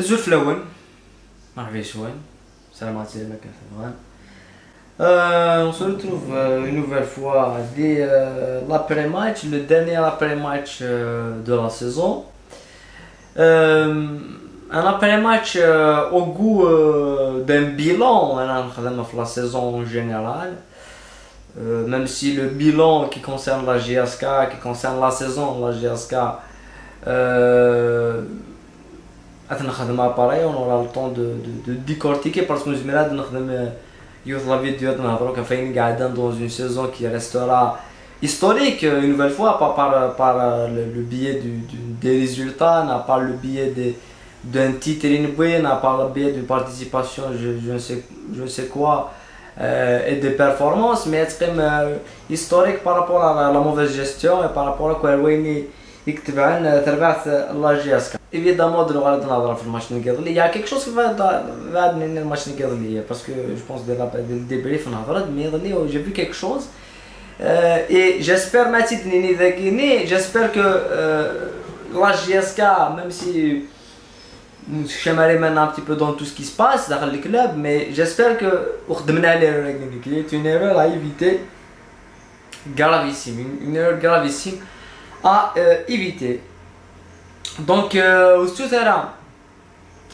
الزول في الاول ما عرفش وين. السلام عليكم كان ثوان. On se retrouve une nouvelle fois dès l'après-match, le dernier après-match de la saison. Un après-match au goût d'un bilan dans la saison en général. Même si le bilan qui concerne la GSK, qui concerne la saison de la GSK, pareil, on aura le temps de décortiquer parce que nous avons la vidéo dans une saison qui restera historique une nouvelle fois, pas par le biais des résultats, n'a pas le biais d'un titre inouï, n'a pas le biais de participation, je ne sais quoi, et de performances, mais c'est quand même historique par rapport à la mauvaise gestion et par rapport à quoi يكتب عن تربعت الله جياسكا. Évidemment de نغلط نهضر في الماتش القبلي. Il y a quelque chose qui va amener le match القبلي parce que je pense dès le débrief نهضرت mais j'ai vu quelque chose et j'espère j'espère que la GSK, même si j'aimerais maintenant un petit peu dans tout ce qui se passe dans le club, mais j'espère que qui est une erreur à éviter, gravissime, une erreur gravissime à éviter. Donc, tout à l'heure,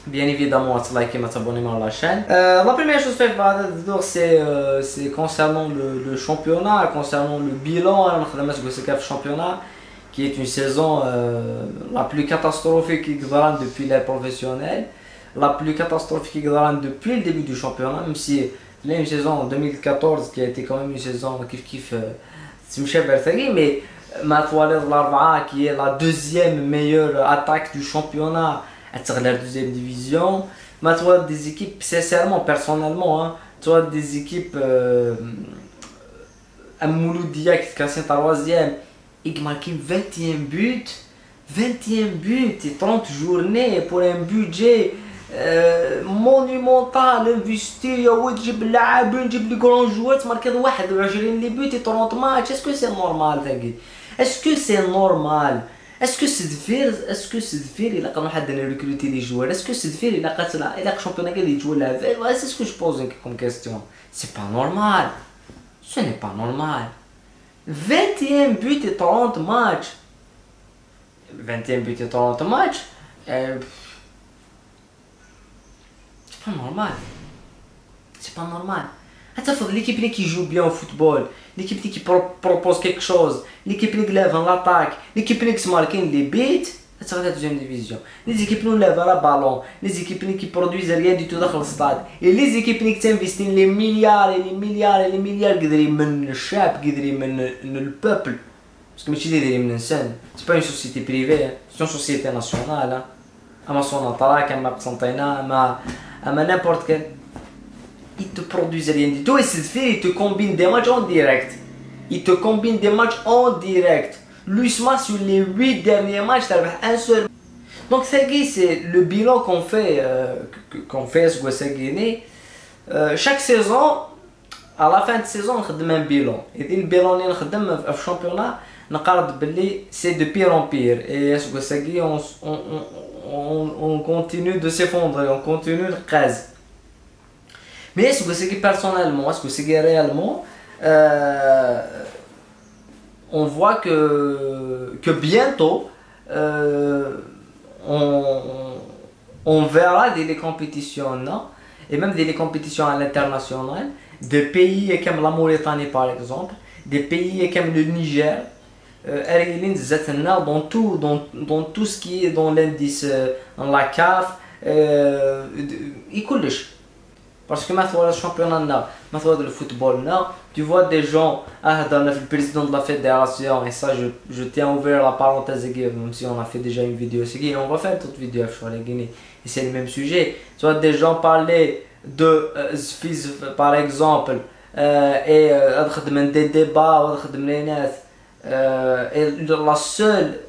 bien évidemment, à liker et s'abonner à la chaîne. La première chose que je vais faire, c'est concernant le championnat, concernant le bilan, le championnat, qui est une saison la plus catastrophique depuis les professionnels, la plus catastrophique depuis le début du championnat, même si il y a une saison en 2014 qui a été quand même une saison mais Matoile Larva, qui est la deuxième meilleure attaque du championnat, à la deuxième division. Matoile des équipes, sincèrement, personnellement, hein, toi des équipes à Mouloudia qui est en troisième, il a marqué 21 buts, 21 buts et 30 journées pour un budget monumental investi. وتجيب اللاعبين تجيب لي كرون جوار تماركي 21 لي بوت et 30 matchs. Est-ce que c'est normal ثقي؟ Est-ce que c'est normal? Est-ce que c'est de faire il a quand même recruter les joueurs? Est-ce que c'est de faire il a championnat qui joue la veille? C'est ce que je pose comme question. C'est pas normal. Ce n'est pas normal. 21 buts et 30 matchs. 21 buts et 30 matchs. C'est pas normal. C'est pas normal. L'équipe qui joue bien au football, l'équipe qui propose quelque chose, l'équipe qui lève en attaque, l'équipe qui se marque les buts, c'est la deuxième division. Les équipes qui lèvent le ballon, les équipes qui produisent rien du tout dans le stade, et les équipes qui investissent les milliards et les milliards et les milliards qui donnent le chap, qui donnent le peuple. Parce que c'est pas une société privée, c'est une société nationale. Amazon Attaque, n'importe quel. Ils te produisent rien du tout et c'est fait, ils te combinent des matchs en direct. Ils te combinent des matchs en direct. L'USMA sur les 8 derniers matchs, tu as un seul. Donc c'est le bilan qu'on fait, chaque saison, à la fin de saison, on fait un bilan. Et le bilan qu'on fait dans le championnat, c'est de pire en pire. Et on continue de s'effondrer, on continue de craser. Mais est-ce que c'est personnellement, est-ce que c'est réellement, on voit que bientôt on verra des compétitions non, et même des compétitions à l'international, des pays comme la Mauritanie par exemple, des pays comme le Niger, dans tout ce qui est dans l'indice, dans la CAF, parce que maintenant le championnat, maintenant le football, tu vois des gens, le président de la fédération, et ça je tiens à ouvrir la parenthèse, même si on a fait déjà une vidéo, on va faire toute vidéo sur la Guinée, et c'est le même sujet. Tu vois des gens parler de Zfiz par exemple, et des débats, et la seule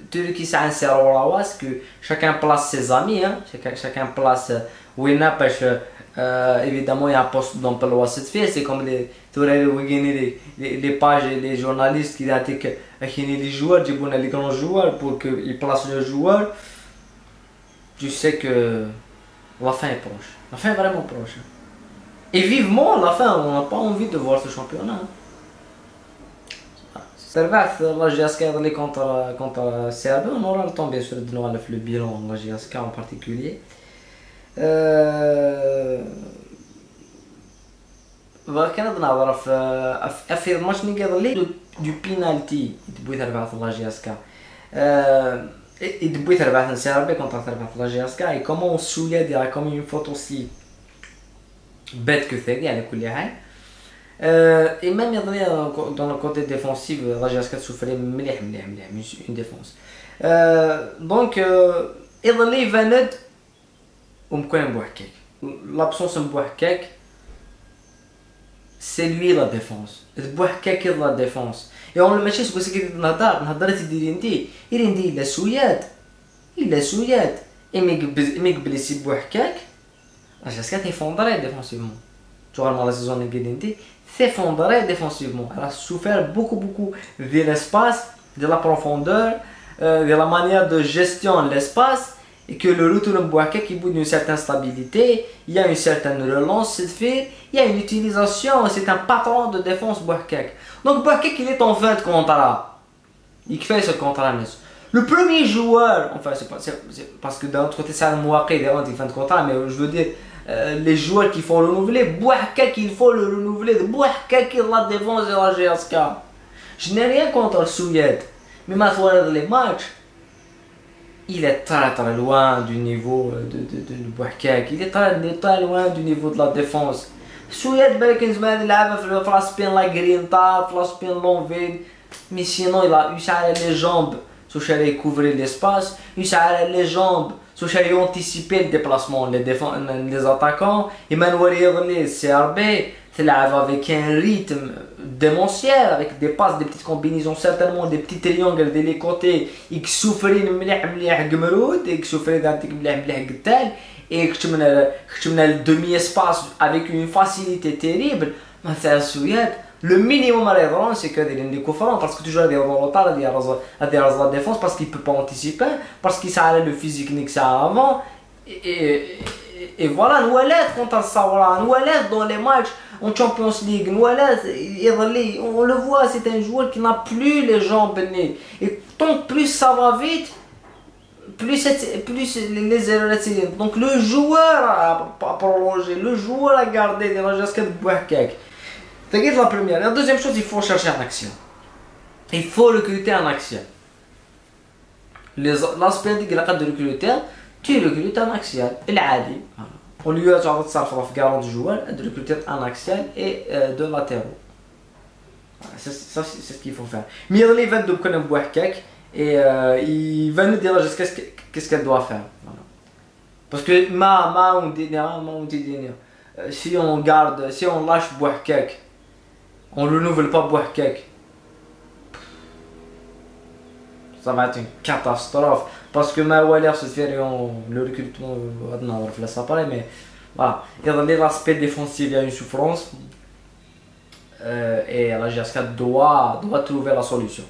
qui s'insère au Rawa, c'est que chacun place ses amis, hein, chacun place où il n'a pas. Évidemment, il y a un poste d'emploi cette fille, c'est comme les pages et les journalistes qui attaquent les joueurs, les grands joueurs pour qu'ils placent leurs joueurs. tu sais que la fin est proche. La fin est vraiment proche. Et vivement la fin, on n'a pas envie de voir ce championnat. Servette, la GSK est contre Serbie, on aura le temps bien sûr de nous faire le bilan de la GSK en particulier. كنظن نهضر في الماتش اللي كيهضر لي دو بينالتي يدبوي تربعة لا جي اس كا يدبوي تربعة سيربي كونتر تربعة لا جي اس كا اي كومون شويه ديال كوم اون فوت اوسي بيت كو ثاني على كل حال اي ميم يظني دون لو كوتي ديفونسيف لا جي اس كا تسوفري مليح مليح مليح اون ديفونس دونك يظن لي فاند ومكون بوحكاك لابسونس بوحكاك c'est lui la défense. بوحكاك la défense. Et on le ماشي سكوسي كي نهضر تديري انتي إلا ندير إلا سويات مي قبليسي بوحكاك جاسكا تيفوندري défensivement. Tu regardes la saison اللي قاعدين انتي s'effondrer défensivement. Elle a souffert beaucoup de l'espace, de la profondeur, de la manière de gestion de l'espace. Et que le retour de Bouakek qui bout d'une certaine stabilité, il y a une certaine relance cette fait, il y a une utilisation, c'est un patron de défense Bouakek. Donc Bouakek il est en fin de contrat. Il fait ce contrat. Le premier joueur, enfin c'est parce que d'un autre côté c'est un Mouaké, il fin de contrat, mais je veux dire les joueurs qui font renouveler, Bouakek il faut le renouveler, Bouakek il la défense de la GSK. Je n'ai rien contre Souyed, mais maintenant les matchs, il est très loin du niveau de Bouakek, il est très loin du niveau de la défense. Souyed بالك زمان يلعب في لاسبين لا غرينتا في لاسبين لونفين mais sinon il a يسعى les jambes sur aller couvrir l'espace, يسعى les jambes sur aller anticiper le déplacement les attaquants. Emmanuel Yedley CRB تلعب avec un rythme démentiel avec des passes, des petites combinaisons, certainement des petits triangles de les côtés يكسوفرين مليح قمرود يكسوفرين دانتك مليح قتال et كتمنا le demi-espace avec une facilité terrible. مثلا السويد le minimum à l'erreur c'est que des coups parce que toujours à des retards à des la défense parce qu'il peut pas anticiper parce qu'il s'arrête le physique ni que ça avant et voilà Noualet contre Sawara Noualet dans les matchs en Champions League Noualet on le voit c'est un joueur qui n'a plus les jambes nées et tant plus ça va vite plus les erreurs s'élèvent. Donc le joueur a prolongé, le joueur a gardé des gestes de Bouakek. C'est la première. La deuxième chose, il faut chercher en action. Il faut recruter en action. L'aspect de recruter, tu recrutes en action. العادي. Au lieu de faire 40 joueurs, de recruter en action et de latéraux. Ça c'est ce qu'il faut faire. Mais il y a les 22 qui ont Bouakek. Et il va nous dire qu'est-ce qu'elle doit faire. Voilà. Parce que si on garde, si on lâche Bouakek, on ne renouvelle pas Bouakek, ça va être une catastrophe. Parce que Mawaler se fait le recrutement, on va ça pareil, mais voilà. Et dans l'aspect défensif, il y a une souffrance. Et la GSK doit trouver la solution.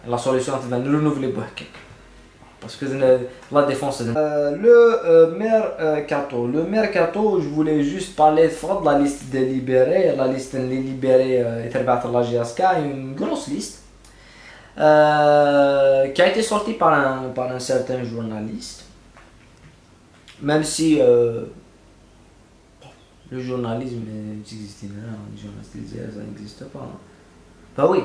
La solution c'est de renouveler Bouakek. Parce que la défense le mercato. Le mercato, je voulais juste parler de la liste des libérés. La liste des libérés est de la GSK, une grosse liste qui a été sortie par un certain journaliste. Même si le journalisme existe, les journalistes disaient ça n'existe pas. Hein. Bah oui.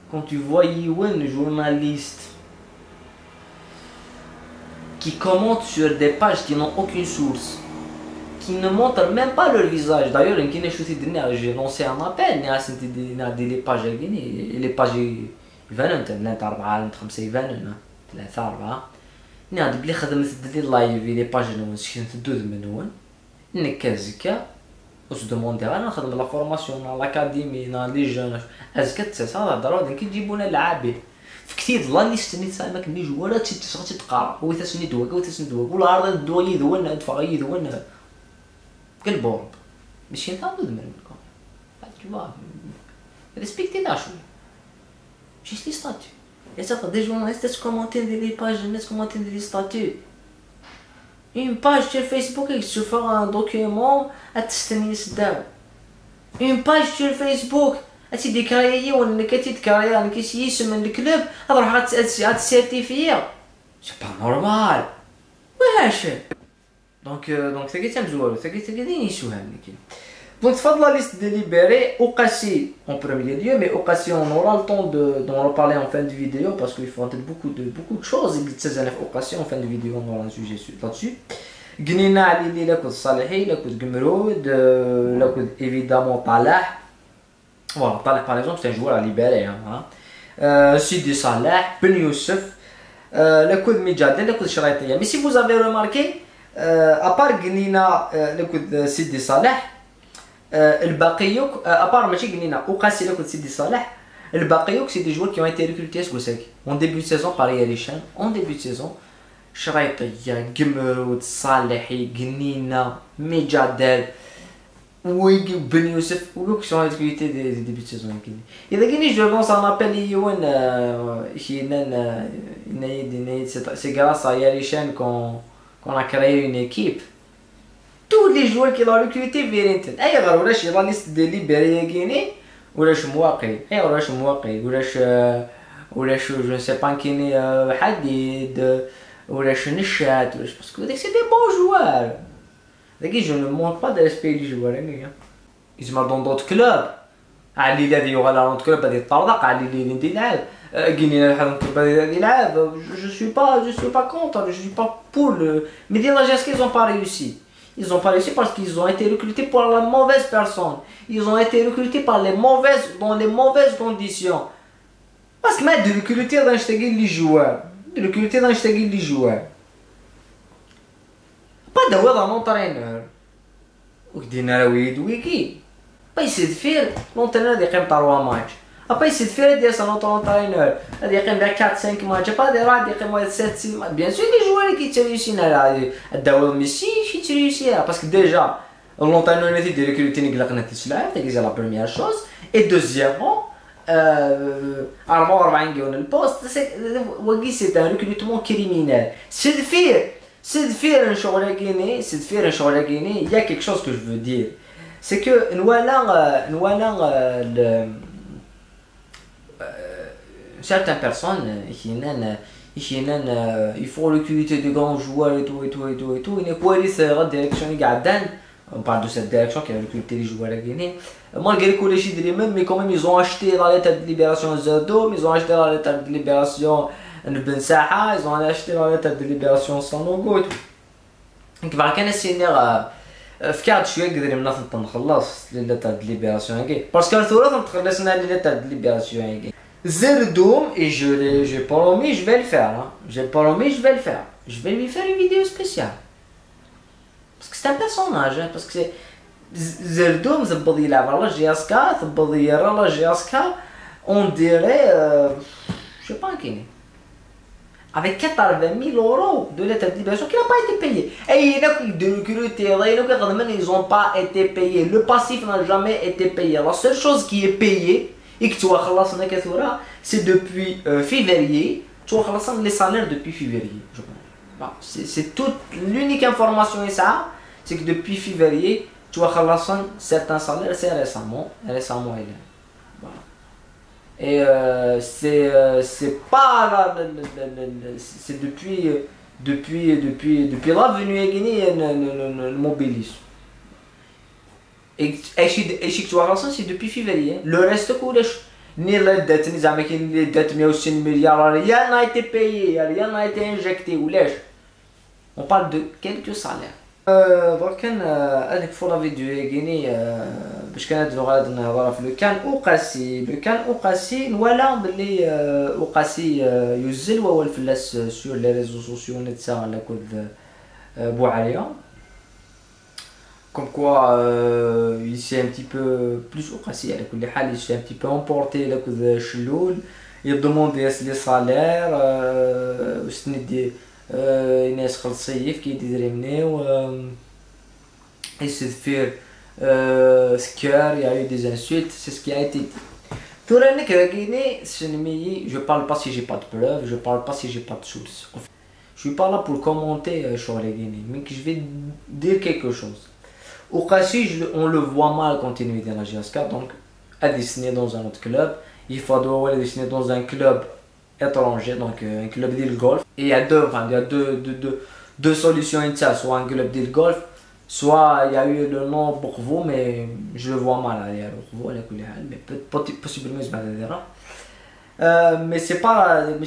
Quand tu vois un journaliste qui commente sur des pages qui n'ont aucune source, qui ne montrent même pas leur visage. D'ailleurs, j'ai lancé un appel, les pages, les pages يبانوا 4 5 يبانوا 3 4 نادي بلي خدمت لي لايف لي باج نون شكنت دوز منون انك كازكا وش دوموندي انا نخدم لا فورماسيون لاكاديمي لي جون ازكا تسا هضروا ديك يجيبونا لعابين في كثير لا نستني تسامك ني جواره تقرا هو تسني دواك ولا عرض الدوا يدون ادفع يدون قلبورب ماشي نتا دوز منكم tu vois respectez la chose juste les statuts. Il y a des journalistes qui commentent les pages, qui commentent les statuts. Une page sur Facebook et tu fais un document à تستنيس داو. Une page sur Facebook أتي ديكرايي ولا كتي ديكرايي أنا كيسي اسم من الكلوب أروح غاتسيرتيفيا. C'est pas normal. واش دونك ثقيت مزوالو ثقيت يسوها لك. Donc تفضل la liste délibérée au cassis en premier lieu, mais au cassis on aura le temps d'en reparler en fin de vidéo parce qu'il faut entendre beaucoup de choses. Il y a au cassis en fin de vidéo on aura un sujet là-dessus. قنينا على اللي لكود صالحي لكود قمرود لكود évidemment طالح. Voilà, طالح par exemple c'est un joueur à libérer. Sidi Salah, Ben Youssef, لكود مجادل لكود شرايطية. Mais si vous avez remarqué, à part قنينا لكود سيدي صالح الباقيوك ابار ماشي قلنا وقاسي لك سيدي صالح الباقيوك سي دي جوار كي ont été recrutés سكوساكي اون ديبي دو سيزون بار ياريشان اون ديبي دو سيزون شريطيه قمرود صالحي قنينه ميجادل ويجي بن يوسف وكو سون ريكروتي دي ديبي دو سيزون كي اذا كاين جو لونس ان ابل يوان كينا نايد سي غراس ا ياريشان كون ا كريي اون ايكيب tous les joueurs qu'il a recruté viennent. أي غير ولاش لا ليست ديليبيري كيني ولاش مواقي ولاش مواقي ولاش جو سي با كيني حديد ولاش نشات ولاش باسكو داك سي دي بون جوار داكي جو نو مونت با دو ريسبي لي جوار هنايا يزما دون دوت كلوب علي الذي يغال دون كلوب غادي يطردق علي اللي ندي يلعب كاينين الحال كلوب غادي يلعب جو سوي با كونتر جو سوي با بور مي ديال لا جاسكي زون با ريوسي. Ils ont pas réussi parce qu'ils ont été recrutés par la mauvaise personne. Ils ont été recrutés par dans les mauvaises conditions. Parce que même de recruter dans les joueurs. De recruter dans les joueurs. Pas d'avoir un entraîneur. Ou qui dit Narawid Wiki. Pas essayer de faire l'entraîneur des 3 matchs. Après essayer de faire des autre entraîneur. Il y a 4-5 matchs. Pas des rats, des 7-6 matchs. Bien sûr, les joueurs qui réussissent à Daoud Messi, qui réussissent. Parce que déjà, l'entraîneur a été recruté c'est la première chose. Et deuxièmement, Armor Vangé le poste, c'est un recrutement criminel. C'est de faire un show à Guinée, il y a quelque chose que je veux dire. C'est que nous allons certaines personnes il faut recruter de grands joueurs et tout. Il est quoi la direction on parle de cette direction qui a recruté les joueurs à Guinée. Malgré que les chiffres mais quand même ils ont acheté dans l'état de libération Zerdom, ils ont acheté dans l'état de libération Ben Saha, ils ont acheté dans l'état de libération Sanogo et tout. Donc il va y avoir فكرت شويه قدرنا نخلص l'état de libération parce que الثورة تخلصنا l'état de libération Zerdoum et j'ai promis je vais le faire j'ai promis je vais le faire je vais lui faire une vidéo spéciale parce que c'est un personnage parce que c'est Zerdoum ثبض يلعب على GSK ثبض يرى على GSK on dirait je sais pas كيني avec 80 000 € de l'état de libération qui n'a pas été payé. Et il y en a qui de recruter, ils n'ont pas été payés. Le passif n'a jamais été payé. La seule chose qui est payée, et que tu as c'est depuis février, tu as les salaires depuis février. C'est toute l'unique information et ça, c'est que depuis février, tu as certains salaires, c'est récemment il est. Voilà. Et c'est pas c'est depuis l'avenue à Guinée le mobilisme et tu vois c'est depuis février le reste ni la dette ni jamais les dettes 160 milliards rien n'a été payé rien n'a été injecté ou on parle de quelques salaires كان هذيك فورا فيديو يجيني باش كانت غادي نهضر في لو كان اوقاسي ولا بلي اوقاسي يزل وهو الفلاس سور لي ريزو سوسيو نتا على كود بوعليا comme quoi il s'est un petit peu plus اوقاسي على كل حال il s'est un petit peu emporté على كود شلول يضمون لي صالير وسندي الناس خلصيف كيديريمنيو essayer de faire scare, il y a eu des insultes, c'est ce qui a été dit. Je parle pas si j'ai pas de preuves, je parle pas si j'ai pas de sources. Je suis pas là pour commenter sur les Guinéens, mais que je vais dire quelque chose. Au Kassi, on le voit mal continuer dans la GSK, donc à dessiner dans un autre club. Il faudrait dessiner dans un club étranger, donc un club d'île golf. Et il y a deux solutions, soit un club d'île golf, soit il y a eu le nom pour vous, mais je le vois mal aller à vous, mais possiblement il se mais c'est pas le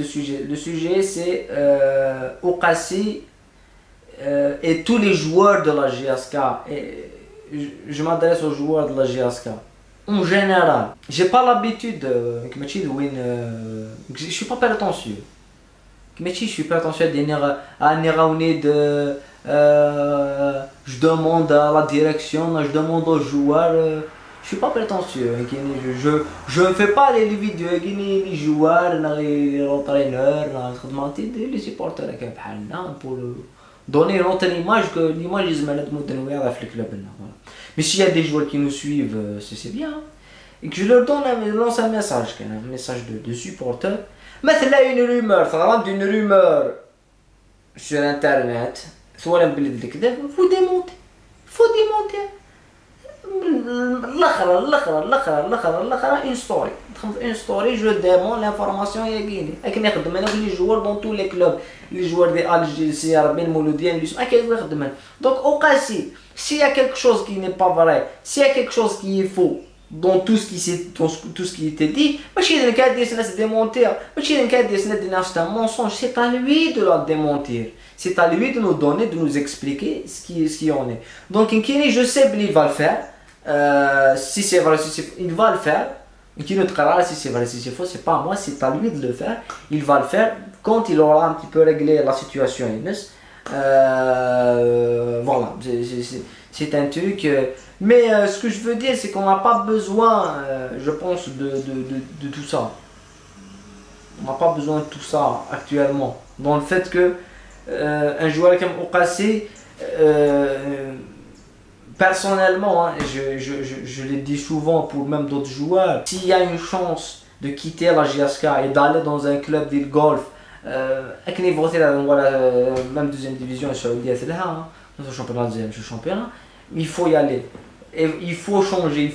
sujet. Le sujet c'est Okassi et tous les joueurs de la GSK. Et je m'adresse aux joueurs de la GSK. En général, j'ai pas l'habitude, je suis pas prétentieux. Je suis prétentieux je demande à la direction, je demande aux joueurs. Je suis pas prétentieux. Je ne fais pas les vidéos, les joueurs, les entraîneurs, les supporters pour donner une autre image que l'image des dans le club. Mais s'il y a des joueurs qui nous suivent, c'est bien. Et que je leur lance un message de supporter. Maintenant, une rumeur sur internet, soit un billet de كذا, faut démonter. Faut démonter. Une story. Une story, je démonte l'information et guiné. Et qu'on يخدم هنا les joueurs dans tous les clubs, les joueurs des Algérie, Arbin, Mouloudienne, donc au cas s'il y a quelque chose qui n'est pas vrai, s'il y a quelque chose qui est faux dans tout ce qui était dit, c'est un mensonge, c'est à lui de le démentir. C'est à lui de nous donner, de nous expliquer ce qui en est. Donc je sais qu'il va le faire. Si c'est vrai, il va le faire. Si c'est vrai, si c'est faux, c'est pas à moi, c'est à lui de le faire. Il va le faire quand il aura un petit peu réglé la situation. Voilà, c'est un truc. Mais ce que je veux dire, c'est qu'on n'a pas besoin, je pense, de tout ça. On n'a pas besoin de tout ça actuellement. Dans le fait que un joueur comme Okassi, personnellement, je le dis souvent pour même d'autres joueurs, s'il y a une chance de quitter la GSK et d'aller dans un club de golf, même deuxième division, dans le championnat deuxième championnat, il faut y aller. Et il faut changer,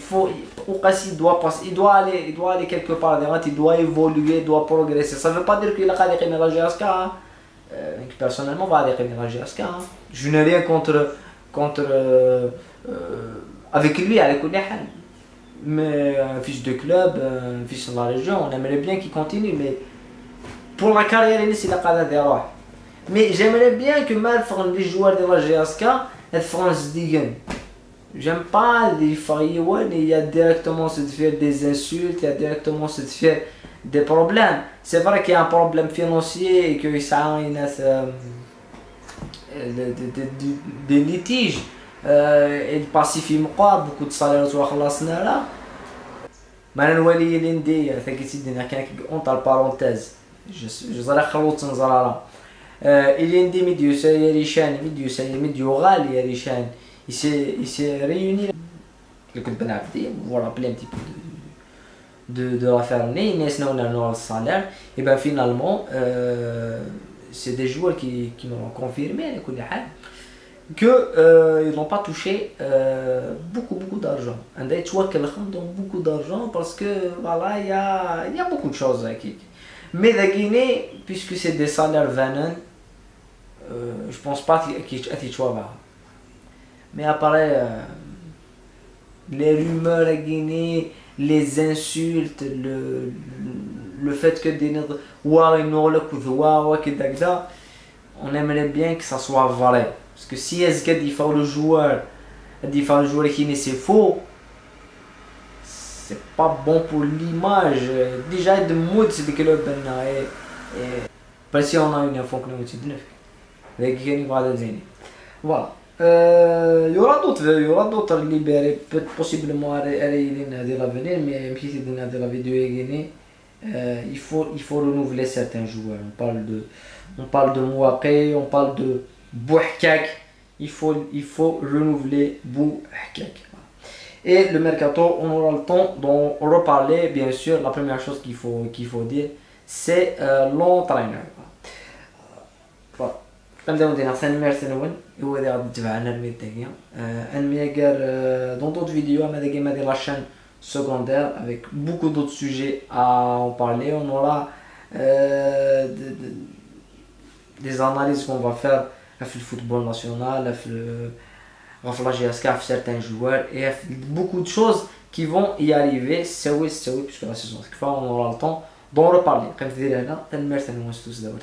Okassi doit passer, il doit aller quelque part, il doit évoluer, il doit progresser. Ça ne veut pas dire qu'il a gagné la GSK. Personnellement, va aller gagner la GSK. Je n'ai rien contre avec lui à l'école. Mais un fils de club, un fils de la région, on aimerait bien qu'il continue, mais pour la carrière, il n'a pas d'erreur. Mais j'aimerais bien que mal les joueurs de la GSK et France diguen. J'aime pas les failles, il y a directement se faire des insultes, il y a directement se faire des problèmes. C'est vrai qu'il y a un problème financier et qu'il y a des litiges. Et le passif il beaucoup de salaires خلصنا là. ما نولي اللي ندي ثقيت سيدنا كان entre parenthèses. Je زرا خلوت نزرا اللي ندي ميديو سي ريشان ميديو غالي يا ريشان il s'est réuni le club Ben Abdi, vous vous rappelez un petit peu de la fermée, on a le salaire, et bien finalement, c'est des joueurs qui m'ont confirmé qu'ils n'ont pas touché beaucoup d'argent. Un des joueurs qui ont beaucoup d'argent parce que voilà, il y a beaucoup de choses qui. Mais la Guinée, puisque c'est des salaires venants, je pense pas qu'ils soient. Mais après, les rumeurs à Guinée, les insultes, le fait que des on aimerait bien que ça soit vrai. Parce que si il faut le joueur qui c'est faux, c'est pas bon pour l'image. Déjà, de mode, c'est que le parce qu'on a une info que nous avons. Voilà. Il y aura d'autres libérés, possiblement à l'avenir, mais dans la vidéo il faut renouveler certains joueurs. On parle de Mouaké, on parle de Bouhkak. Il faut renouveler Bouhkak. Et le mercato, on aura le temps d'en reparler. Bien sûr, la première chose qu'il faut dire, c'est l'entraîneur. غنبداو ندير ثاني ثانون هو اللي غادي تبعنا الميديا انمي قال dans d'autres vidéos on a la chaîne secondaire avec beaucoup d'autres sujets à en parler. On aura des analyses qu'on va faire في الفوتبول national في la GSK في certains joueurs et beaucoup de choses qui vont y arriver puisque la saison on aura le temps d'en reparler. كنت داير هنا تنمر ثاني واش توس دابا